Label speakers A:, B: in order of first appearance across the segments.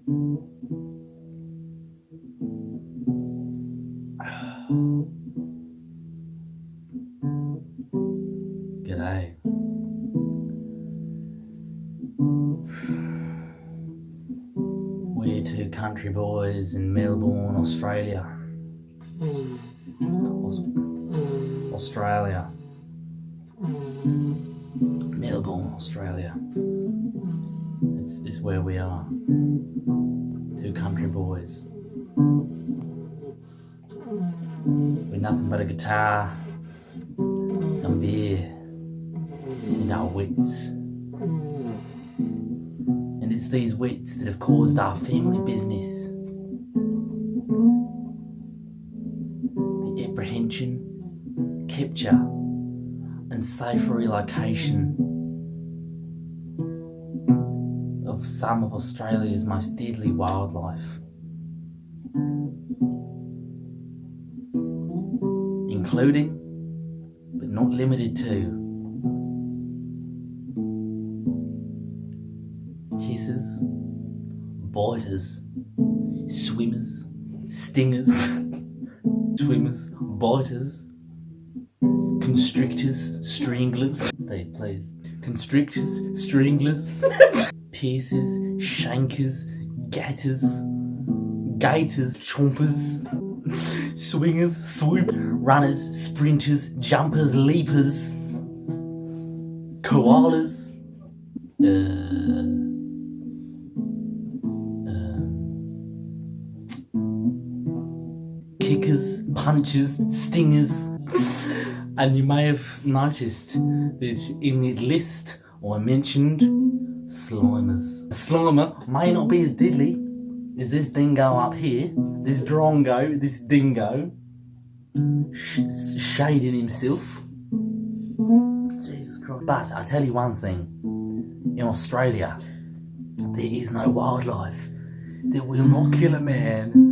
A: G'day. We're two country boys in Melbourne, Australia. Australia. Melbourne, Australia. It's where we are. Two country boys. With nothing but a guitar, some beer, and our wits. And it's these wits that have caused our family business. The apprehension, capture, and safe relocation of some of Australia's most deadly wildlife, including, but not limited to, hissers, biters, swimmers, stingers, swimmers, biters, constrictors, stranglers. Steve, please. Constrictors, stranglers, piercers, shankers, gaiters, chompers, swingers, swoop, runners, sprinters, jumpers, leapers, koalas, kickers, punchers, stingers. And you may have noticed that in the list I mentioned slimers. A slimer may not be as deadly as this dingo up here, this drongo, this dingo, shading himself. Jesus Christ. But I tell you one thing, in Australia, there is no wildlife that will not kill a man.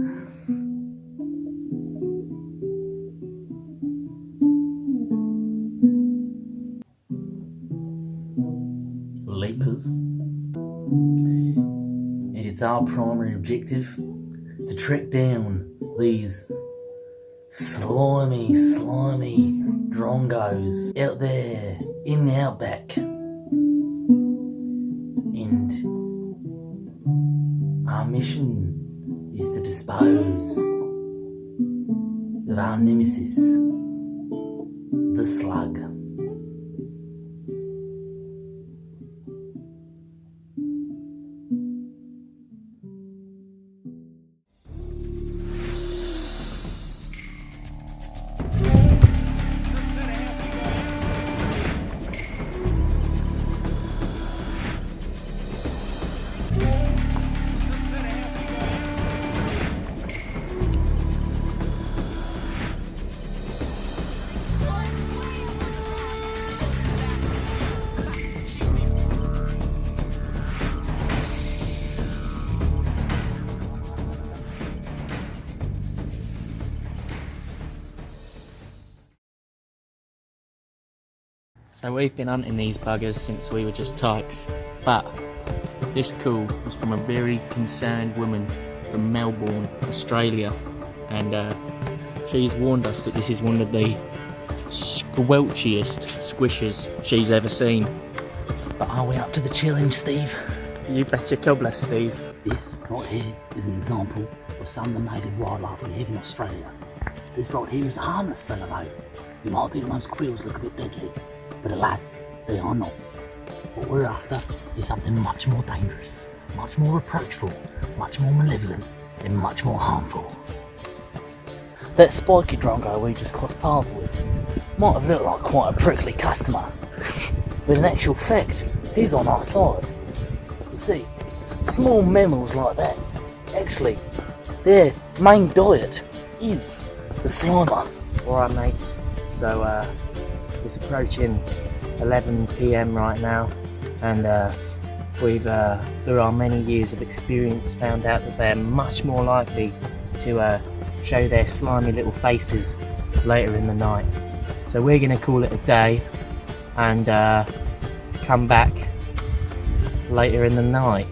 A: Leapers. And it's our primary objective to track down these slimy drongos out there in the outback. And our mission is to dispose of our nemesis, the slug.
B: So we've been hunting these buggers since we were just tykes, but this call was from a very concerned woman from Melbourne, Australia, and she's warned us that this is one of the squelchiest squishers she's ever seen.
A: But are we up to the challenge, Steve?
B: You betcha, God bless, Steve.
A: This right here is an example of some of the native wildlife we have in Australia. This right here is a harmless fella though. You might think most quills look a bit deadly, but alas, they are not. What we're after is something much more dangerous, much more reproachful, much more malevolent, and much more harmful. That spiky drongo we just crossed paths with might have looked like quite a prickly customer, but in actual fact, he's on our side. You see, small mammals like that, actually, their main diet is the slimer.
B: Alright mates, so it's approaching 11 PM right now, and we've, through our many years of experience, found out that they're much more likely to show their slimy little faces later in the night. So we're going to call it a day and come back later in the night.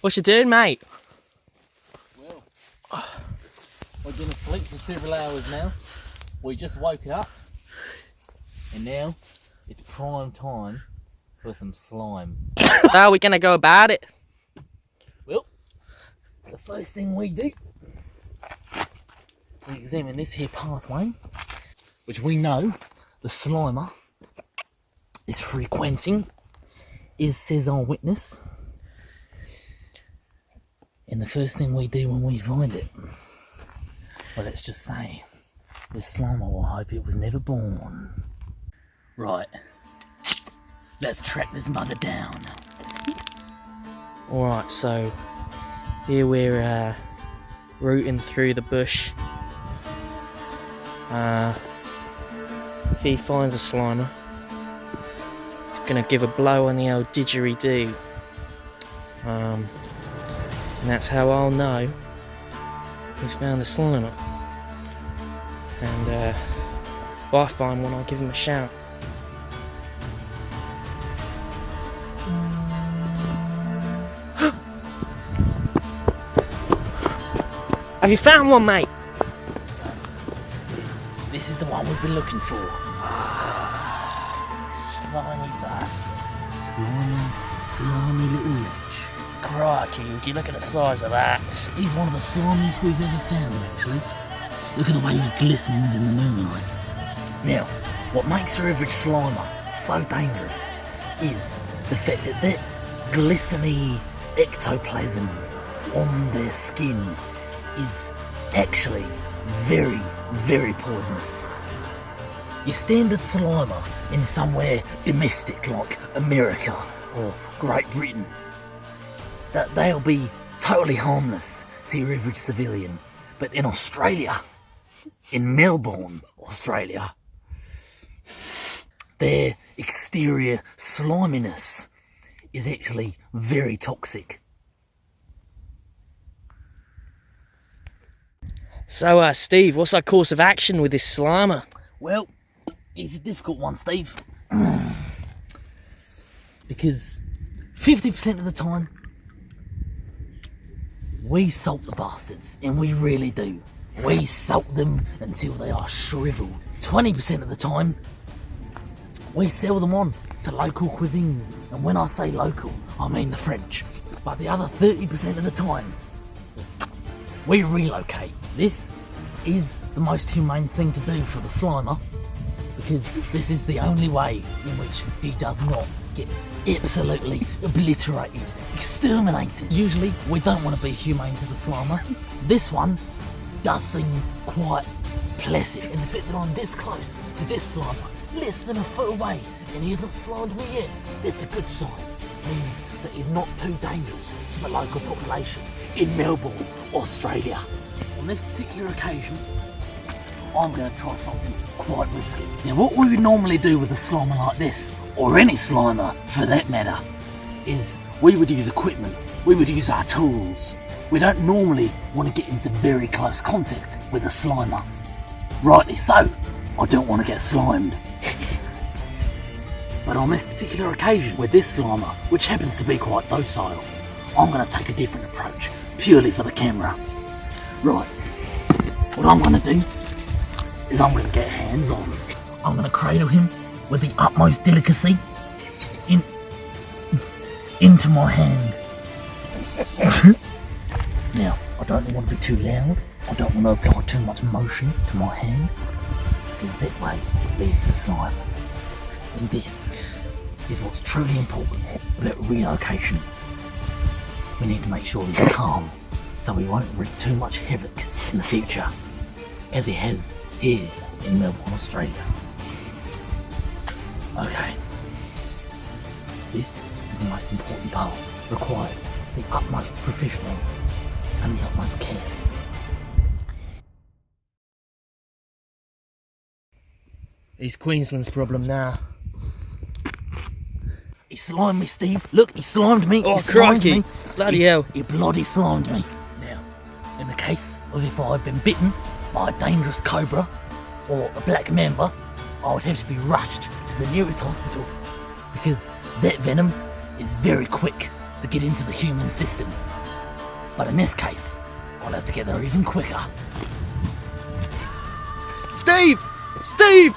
B: What you doing, mate?
C: Well, we've been asleep for several hours now. We just woke up, and now it's prime time for some slime.
B: How are we gonna go about it?
C: Well, the first thing we do, we examine this here pathway, which we know the slimer is frequenting, says our witness. And the first thing we do when we find it, well, let's just say, this slimer will hope it was never born. Right, let's track this bugger down.
B: Alright, so here we're rooting through the bush. If he finds a slimer, he's gonna give a blow on the old didgeridoo. And that's how I'll know he's found a slimer. And if I find one, I'll give him a shout. Have you found one, mate?
C: This is the one we've been looking for. Slimy bastard. Slimy little wretch.
B: Crikey, would you look at the size of that?
C: He's one of the slimiest we've ever found, actually. Look at the way he glistens in the moonlight. Now, what makes a average slimer so dangerous is the fact that that glistening ectoplasm on their skin is actually very, very poisonous. Your standard slimer in somewhere domestic like America or Great Britain, that they'll be totally harmless to your average civilian. But in Australia, in Melbourne, Australia, their exterior sliminess is actually very toxic.
B: So, Steve, what's our course of action with this slimer?
C: Well, it's a difficult one, Steve. Because 50% of the time, we salt the bastards, and we really do. We salt them until they are shriveled. 20% of the time, we sell them on to local cuisines. And when I say local, I mean the French. But the other 30% of the time, we relocate. This is the most humane thing to do for the slimer, because this is the only way in which he does not get absolutely obliterated, exterminated. Usually, we don't want to be humane to the slimer. This one does seem quite placid, and the fact that I'm this close to this slimer, less than a foot away, and he hasn't slimed me yet, that's a good sign. It means that he's not too dangerous to the local population in Melbourne, Australia. On this particular occasion, I'm going to try something quite risky. Now, what we would normally do with a slimer like this, or any slimer for that matter, is we would use equipment, we would use our tools. We don't normally want to get into very close contact with a slimer. Rightly so, I don't want to get slimed. But on this particular occasion, with this slimer, which happens to be quite docile, I'm going to take a different approach, purely for the camera. Right, what I'm going to do is I'm going to get hands on. I'm going to cradle him with the utmost delicacy into my hand. Now, I don't want to be too loud. I don't want to apply too much motion to my hand, because that way it leads to slime. And this is what's truly important about relocation. We need to make sure he's calm, so he won't wreak too much havoc in the future, as he has here in Melbourne, Australia. Okay, this is the most important part. It requires the utmost professionalism and the utmost care.
B: He's Queensland's problem now.
C: He slimed me, Steve. Look, he slimed me.
B: Oh,
C: he slimed
B: crikey.
C: me.
B: Bloody hell.
C: He bloody slimed me. Now, in the case of if I had been bitten by a dangerous cobra or a black mamba, I would have to be rushed to the nearest hospital, because that venom is very quick to get into the human system. But in this case, I'll have to get there even quicker.
B: Steve! Steve!